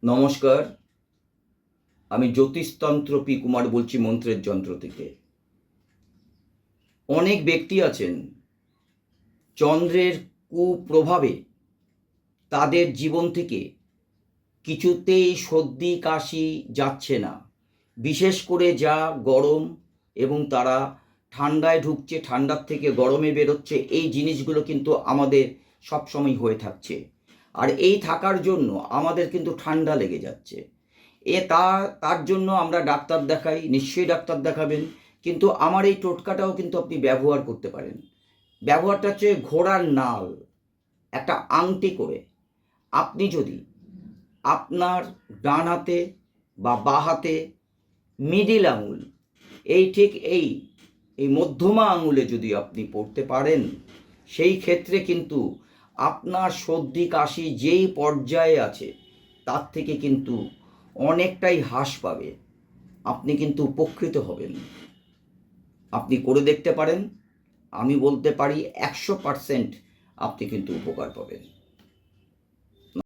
নমস্কার, আমি জ্যোতিষতন্ত্র পি কুমার বলছি মন্ত্রের যন্ত্র থেকে। অনেক ব্যক্তি আছেন চন্দ্রের কুপ্রভাবে তাদের জীবন থেকে কিছুতেই সর্দি কাশি যাচ্ছে না। বিশেষ করে যা গরম এবং তারা ঠান্ডায় ঢুকছে, ঠান্ডার থেকে গরমে বেরোচ্ছে, এই জিনিসগুলো কিন্তু আমাদের সবসময় হয়ে থাকছে। আর এই থাকার জন্য আমাদের কিন্তু ঠান্ডা লেগে যাচ্ছে। তার জন্য আমরা ডাক্তার দেখাই, নিশ্চয়ই ডাক্তার দেখাবেন, কিন্তু আমার এই টোটকাটাও কিন্তু আপনি ব্যবহার করতে পারেন। ব্যবহারটা হচ্ছে ঘোড়ার নাল, একটা আংটি করে আপনি যদি আপনার ডান হাতে বা বাঁ হাতে মিডিল আঙুল, এই ঠিক এই মধ্যমা আঙুলে যদি আপনি পড়তে পারেন, সেই ক্ষেত্রে কিন্তু আপনার সর্দি কাশি যেই পর্যায়ে আছে তার থেকে কিন্তু অনেকটাই হ্রাস পাবে। আপনি কিন্তু উপকৃত হবেন। আপনি করে দেখতে পারেন। আমি বলতে পারি 100% আপনি কিন্তু উপকার পাবেন।